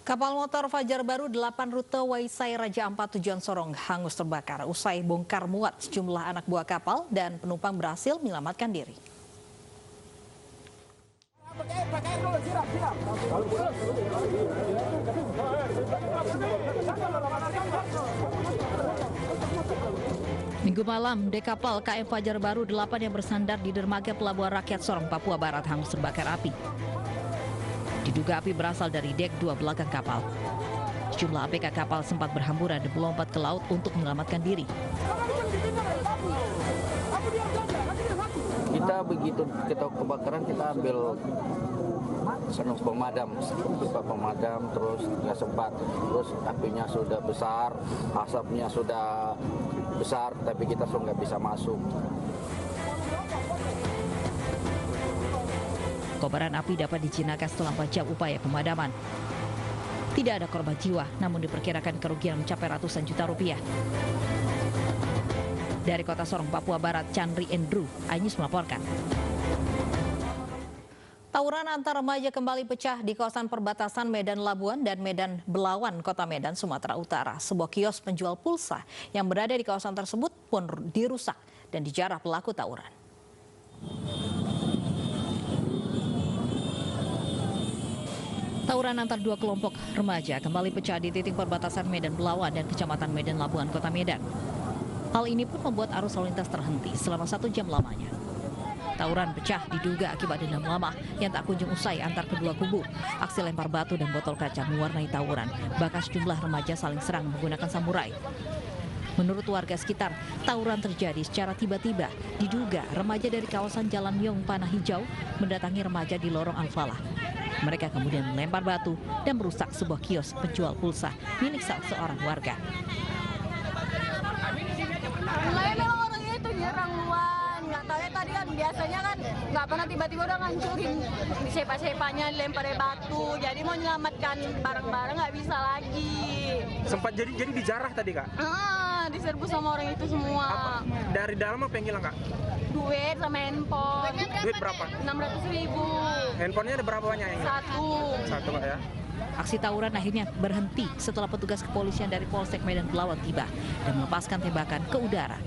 Kapal motor Fajar Baru 8 rute Waisai Raja Ampat tujuan Sorong hangus terbakar usai bongkar muat sejumlah anak buah kapal dan penumpang berhasil menyelamatkan diri. Minggu malam, dek kapal KM Fajar Baru 8 yang bersandar di dermaga Pelabuhan Rakyat Sorong, Papua Barat hangus terbakar api. Diduga api berasal dari dek 2 belakang kapal. Sejumlah ABK kapal sempat berhamburan dan melompat ke laut untuk menyelamatkan diri. Kita begitu kita kebakaran kita ambil pemadam terus nggak sempat, terus apinya sudah besar, asapnya sudah besar, tapi kita nggak bisa masuk. Kobaran api dapat dijinakan setelah 4 jam upaya pemadaman. Tidak ada korban jiwa, namun diperkirakan kerugian mencapai ratusan juta rupiah. Dari kota Sorong, Papua Barat, Chandri Andrew, iNews melaporkan. Tawuran antar remaja kembali pecah di kawasan perbatasan Medan Labuan dan Medan Belawan, Kota Medan, Sumatera Utara. Sebuah kios penjual pulsa yang berada di kawasan tersebut pun dirusak dan dijarah pelaku tawuran. Tawuran antar dua kelompok remaja kembali pecah di titik perbatasan Medan Belawan dan Kecamatan Medan Labuan, Kota Medan. Hal ini pun membuat arus lalu lintas terhenti selama 1 jam lamanya. Tawuran pecah diduga akibat dendam lama yang tak kunjung usai antar kedua kubu. Aksi lempar batu dan botol kaca mewarnai tawuran. Bahkan sejumlah remaja saling serang menggunakan samurai. Menurut warga sekitar, tawuran terjadi secara tiba-tiba. Diduga remaja dari kawasan Jalan Yong Panah Hijau mendatangi remaja di lorong Al-Falah. Mereka kemudian melempar batu dan merusak sebuah kios penjual pulsa milik salah seorang warga. Mulai memang orang itu nyerang luan, nggak tahu ya tadi kan biasanya kan nggak pernah tiba-tiba udah ngancurin sepa-sepanya, lempar batu, jadi mau menyelamatkan barang-barang nggak bisa lagi. Sempat jadi dijarah tadi kak? Diserbu sama orang itu semua. Dari dalam apa yang hilang kak? Duit sama handphone. Duit berapa? 600.000. Handphonenya ada berapa banyak yang hilang? Satu kak ya. Aksi tawuran akhirnya berhenti setelah petugas kepolisian dari Polsek Medan Belawan tiba dan melepaskan tembakan ke udara.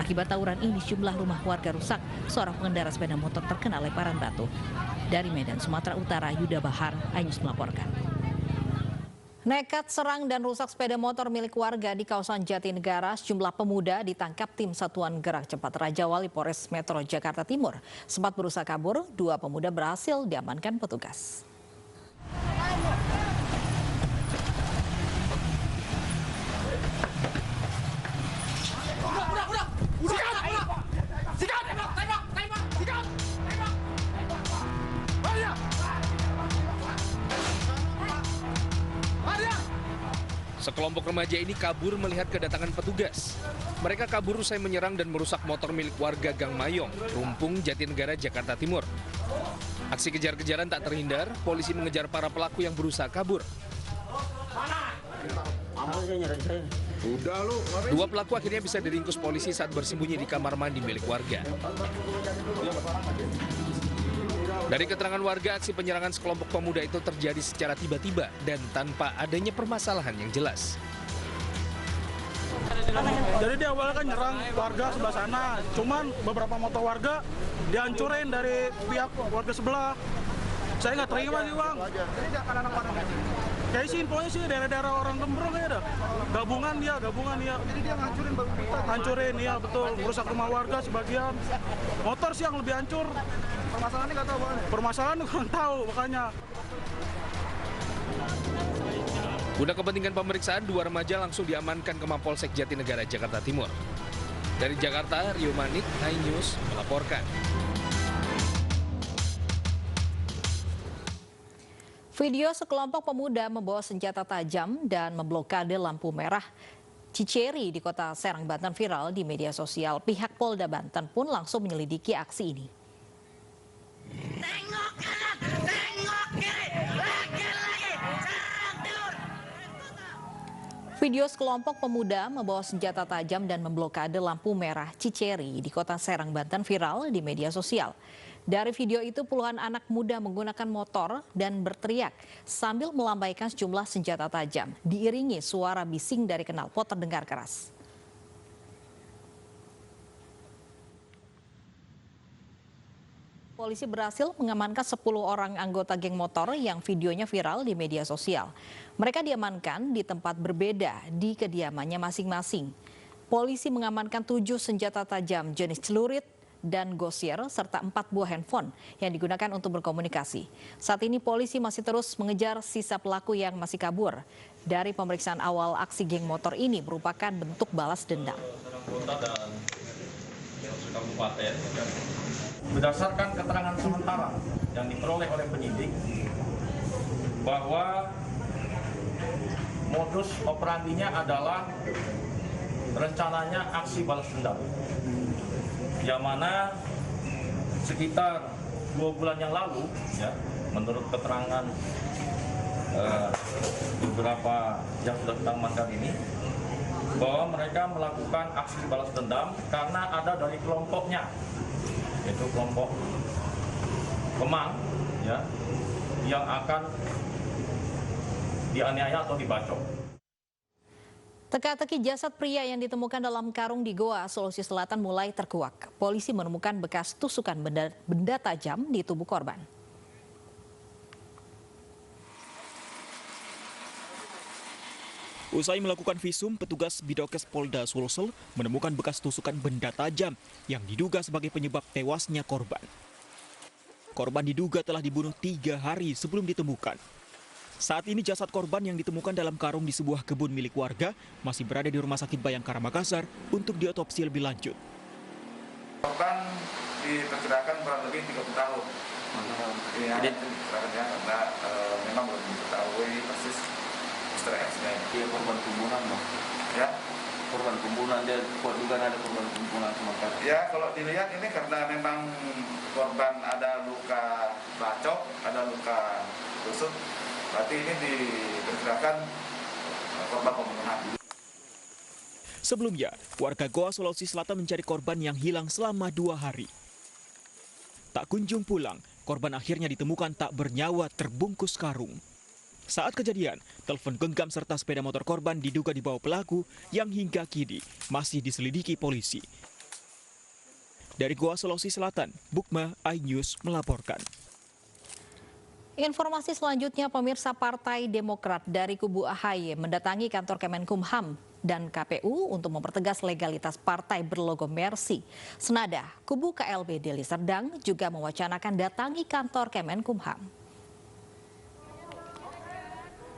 Akibat tawuran ini sejumlah rumah warga rusak, seorang pengendara sepeda motor terkena lemparan batu. Dari Medan, Sumatera Utara, Yuda Bahar, iNews melaporkan. Nekat serang dan rusak sepeda motor milik warga di kawasan Jatinegara, sejumlah pemuda ditangkap tim Satuan Gerak Cepat Raja Wali Polres Metro Jakarta Timur. Sempat berusaha kabur, 2 pemuda berhasil diamankan petugas. Sekelompok remaja ini kabur melihat kedatangan petugas. Mereka kabur usai menyerang dan merusak motor milik warga Gang Mayong, Rumpung, Jatinegara, Jakarta Timur. Aksi kejar-kejaran tak terhindar, polisi mengejar para pelaku yang berusaha kabur. 2 pelaku akhirnya bisa diringkus polisi saat bersembunyi di kamar mandi milik warga. Dari keterangan warga, aksi penyerangan sekelompok pemuda itu terjadi secara tiba-tiba dan tanpa adanya permasalahan yang jelas. Jadi di awal kan nyerang warga sebelah sana, cuman beberapa motor warga dihancurin dari pihak warga sebelah. Saya nggak terima sih bang. Kayak sih infonya sih daerah-daerah orang Gembrong ya dah. Gabungan dia. Jadi dia hancurin ya betul, merusak rumah warga sebagian. Motor sih yang lebih hancur. Permasalahannya nggak tahu bang. Permasalahannya kurang tahu makanya. Guna kepentingan pemeriksaan, 2 remaja langsung diamankan ke Mapolsek Jatinegara, Jakarta Timur. Dari Jakarta, Rio Manik, iNews melaporkan. Video sekelompok pemuda membawa senjata tajam dan memblokade lampu merah Ciceri di kota Serang, Banten viral di media sosial. Pihak Polda Banten pun langsung menyelidiki aksi ini. Tengok kanan, tengok kiri, lagi, tidur. Video sekelompok pemuda membawa senjata tajam dan memblokade lampu merah Ciceri di kota Serang, Banten viral di media sosial. Dari video itu puluhan anak muda menggunakan motor dan berteriak sambil melambaikan sejumlah senjata tajam, diiringi suara bising dari knalpot terdengar keras. Polisi berhasil mengamankan 10 orang anggota geng motor yang videonya viral di media sosial. Mereka diamankan di tempat berbeda di kediamannya masing-masing. Polisi mengamankan 7 senjata tajam jenis celurit dan gosir serta 4 buah handphone yang digunakan untuk berkomunikasi. Saat ini polisi masih terus mengejar sisa pelaku yang masih kabur. Dari pemeriksaan awal, aksi geng motor ini merupakan bentuk balas dendam. Berdasarkan keterangan sementara yang diperoleh oleh penyidik bahwa modus operandinya adalah rencananya aksi balas dendam, yang mana sekitar 2 bulan yang lalu, ya, menurut keterangan beberapa yang sudah kita amankan ini, bahwa mereka melakukan aksi balas dendam karena ada dari kelompoknya, yaitu kelompok Kemang, ya, yang akan dianiaya atau dibacok. Teka-teki jasad pria yang ditemukan dalam karung di Goa, Sulawesi Selatan mulai terkuak. Polisi menemukan bekas tusukan benda tajam di tubuh korban. Usai melakukan visum, petugas Bidokes Polda Sulsel menemukan bekas tusukan benda tajam yang diduga sebagai penyebab tewasnya korban. Korban diduga telah dibunuh 3 hari sebelum ditemukan. Saat ini jasad korban yang ditemukan dalam karung di sebuah kebun milik warga masih berada di Rumah Sakit Bayangkara Makassar untuk diotopsi lebih lanjut. Korban diperkirakan kurang lebih 30 tahun. Ya, karena memang belum diketahui persis ekstra-ekstra. Dia korban pembunuhan, Bang. Ya, Korban pembunuhan, dia juga ada korban pembunuhan sementara. ya kalau dilihat ini karena memang korban ada luka bacok, ada luka tusuk, berarti ini diperkirakan korban pembunuhan. Sebelumnya, warga Goa, Sulawesi Selatan mencari korban yang hilang selama 2 hari. Tak kunjung pulang, korban akhirnya ditemukan tak bernyawa terbungkus karung. Saat kejadian, telepon genggam serta sepeda motor korban diduga dibawa pelaku yang hingga kini masih diselidiki polisi. Dari Goa, Sulawesi Selatan, Bukma, iNews melaporkan. Informasi selanjutnya, pemirsa, Partai Demokrat dari kubu AHY mendatangi kantor Kemenkumham dan KPU untuk mempertegas legalitas partai berlogo Mercy. Senada, kubu KLB Deli Serdang juga mewacanakan datangi kantor Kemenkumham.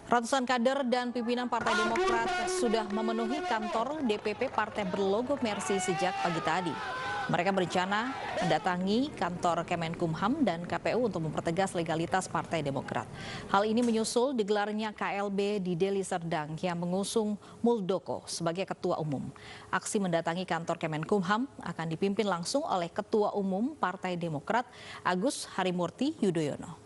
Ratusan kader dan pimpinan Partai Demokrat sudah memenuhi kantor DPP Partai berlogo Mercy sejak pagi tadi. Mereka berencana mendatangi kantor Kemenkumham dan KPU untuk mempertegas legalitas Partai Demokrat. Hal ini menyusul digelarnya KLB di Deli Serdang yang mengusung Muldoko sebagai ketua umum. Aksi mendatangi kantor Kemenkumham akan dipimpin langsung oleh Ketua Umum Partai Demokrat Agus Harimurti Yudhoyono.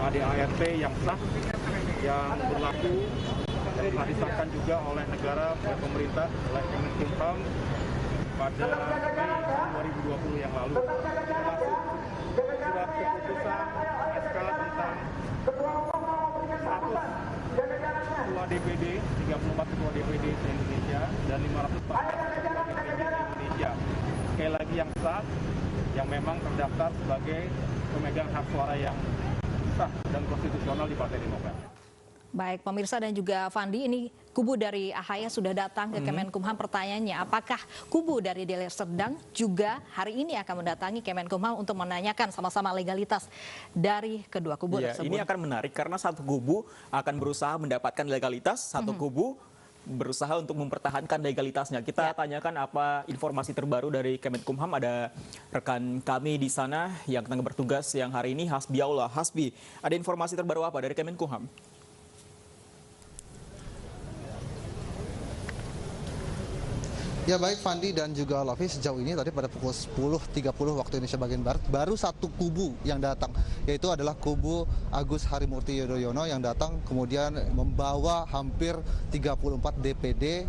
ADART yang sah, yang berlaku dan telah disahkan juga oleh negara, oleh pemerintah, oleh Kemenkumham pada Mei 2020 yang lalu, termasuk surat keputusan SK tentang status ketua DPD, 34 ketua DPD se-Indonesia dan 500 ketua DPD se-Indonesia. Sekali lagi yang sah, yang memang terdaftar sebagai pemegang hak suara yang sah dan konstitusional di Partai Demokrat. Baik, pemirsa dan juga Fandi, ini kubu dari AHY sudah datang ke Kemenkumham. Pertanyaannya, apakah kubu dari Deli Serdang juga hari ini akan mendatangi Kemenkumham untuk menanyakan sama-sama legalitas dari kedua kubu tersebut? Ini akan menarik karena satu kubu akan berusaha mendapatkan legalitas, satu kubu berusaha untuk mempertahankan legalitasnya. Kita tanyakan apa informasi terbaru dari Kemenkumham. Ada rekan kami di sana yang tengah bertugas yang hari ini, Hasbi Aula. Hasbi, ada informasi terbaru apa dari Kemenkumham? Ya baik Fandi dan juga Lofi, sejauh ini tadi pada pukul 10.30 waktu Indonesia bagian Barat baru satu kubu yang datang, yaitu adalah kubu Agus Harimurti Yudhoyono yang datang kemudian membawa hampir 34 DPD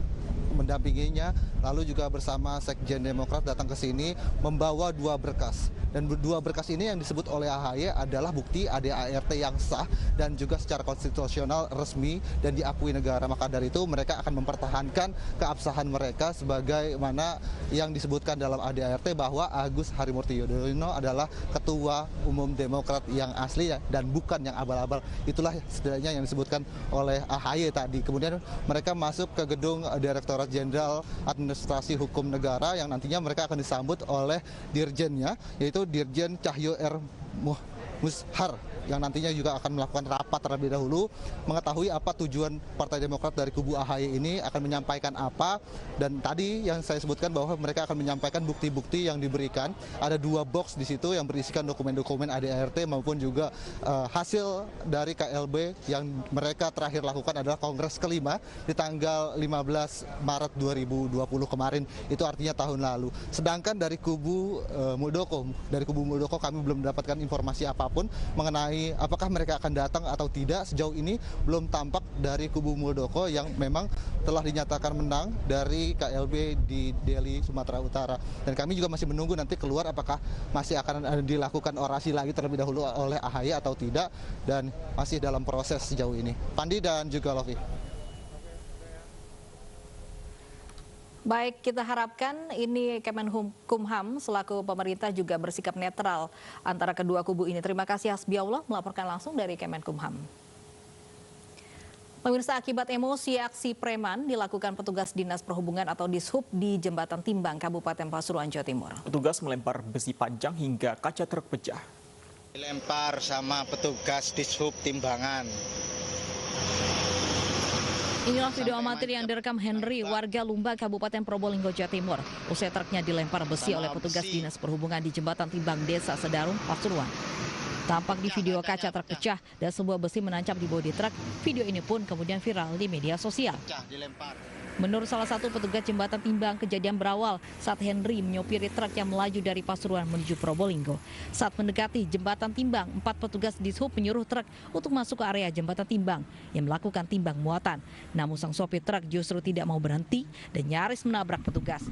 mendampinginya, lalu juga bersama Sekjen Demokrat datang ke sini membawa 2 berkas. Dan 2 berkas ini yang disebut oleh AHY adalah bukti ADART yang sah dan juga secara konstitusional resmi dan diakui negara. Maka dari itu mereka akan mempertahankan keabsahan mereka sebagaimana yang disebutkan dalam ADART bahwa Agus Harimurti Yudhoyono adalah Ketua Umum Demokrat yang asli dan bukan yang abal-abal. Itulah setidaknya yang disebutkan oleh AHY tadi. Kemudian mereka masuk ke gedung Direktorat Jenderal Administrasi Hukum Negara yang nantinya mereka akan disambut oleh dirjennya, yaitu Dirjen Cahyo R. Mushar, yang nantinya juga akan melakukan rapat terlebih dahulu mengetahui apa tujuan Partai Demokrat dari kubu AHY ini, akan menyampaikan apa. Dan tadi yang saya sebutkan bahwa mereka akan menyampaikan bukti-bukti yang diberikan. Ada 2 box di situ yang berisikan dokumen-dokumen ADART maupun juga hasil dari KLB yang mereka terakhir lakukan adalah Kongres kelima di tanggal 15 Maret 2020 kemarin, itu artinya tahun lalu. Sedangkan dari kubu Muldoko kami belum mendapatkan informasi apapun mengenai apakah mereka akan datang atau tidak. Sejauh ini belum tampak dari kubu Muldoko yang memang telah dinyatakan menang dari KLB di Delhi, Sumatera Utara. Dan kami juga masih menunggu nanti keluar apakah masih akan dilakukan orasi lagi terlebih dahulu oleh AHY atau tidak, dan masih dalam proses sejauh ini. Pandi dan juga Lofi. Baik, kita harapkan ini Kemenkumham selaku pemerintah juga bersikap netral antara kedua kubu ini. Terima kasih Hasbiaullah melaporkan langsung dari Kemenkumham. Pemirsa, akibat emosi aksi preman dilakukan petugas Dinas Perhubungan atau Dishub di Jembatan Timbang, Kabupaten Pasuruan, Jawa Timur. Petugas melempar besi panjang hingga kaca truk pecah. Dilempar sama petugas Dishub Timbangan. Inilah video amatir yang direkam Henry, warga Lumba, Kabupaten Probolinggo, Jawa Timur. Usai truknya dilempar besi oleh petugas Dinas Perhubungan di Jembatan Timbang, Desa Sedarum, Pasuruan. Tampak di video kaca truk pecah dan sebuah besi menancap di bodi truk. Video ini pun kemudian viral di media sosial. Menurut salah satu petugas Jembatan Timbang, kejadian berawal saat Henry menyopiri truk yang melaju dari Pasuruan menuju Probolinggo. Saat mendekati Jembatan Timbang, 4 petugas Dishub menyuruh truk untuk masuk ke area Jembatan Timbang yang melakukan timbang muatan. Namun sang sopir truk justru tidak mau berhenti dan nyaris menabrak petugas.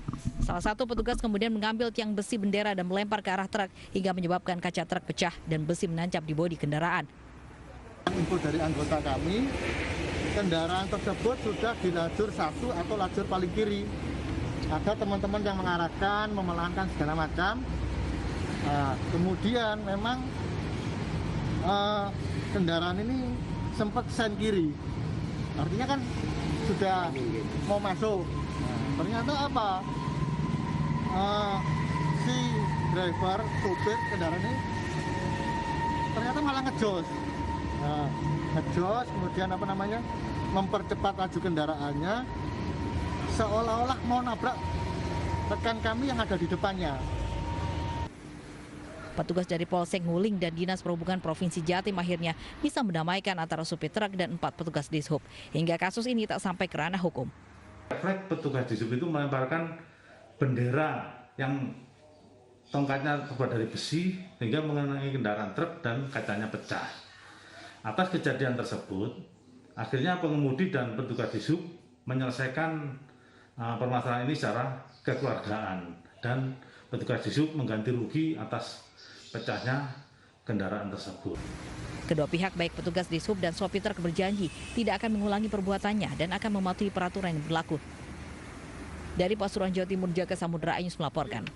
Salah satu petugas kemudian mengambil tiang besi bendera dan melempar ke arah truk hingga menyebabkan kaca truk pecah dan besi menancap di bodi kendaraan. Info dari anggota kami, kendaraan tersebut sudah di lajur 1 atau lajur paling kiri. Ada teman-teman yang mengarahkan, memelankan segala macam. Kemudian memang kendaraan ini sempat sen kiri. Artinya kan sudah mau masuk. Ternyata apa? Si driver, sopir kendaraan ini ternyata malah ngejos. Ngejos, kemudian mempercepat laju kendaraannya, seolah-olah mau nabrak rekan kami yang ada di depannya. Petugas dari Polsek Nguling dan Dinas Perhubungan Provinsi Jatim akhirnya bisa mendamaikan antara supir truk dan 4 petugas Dishub hingga kasus ini tak sampai ke ranah hukum. Refleks petugas Dishub itu melemparkan bendera yang tongkatnya terbuat dari besi hingga mengenai kendaraan truk dan kacanya pecah. Atas kejadian tersebut, akhirnya pengemudi dan petugas Dishub menyelesaikan permasalahan ini secara kekeluargaan dan petugas Dishub mengganti rugi atas pecahnya kendaraan tersebut. Kedua pihak baik petugas Dishub dan sopir truk berjanji tidak akan mengulangi perbuatannya dan akan mematuhi peraturan yang berlaku. Dari Pasuruan, Jawa Timur, Jaka Samudra Ayus melaporkan.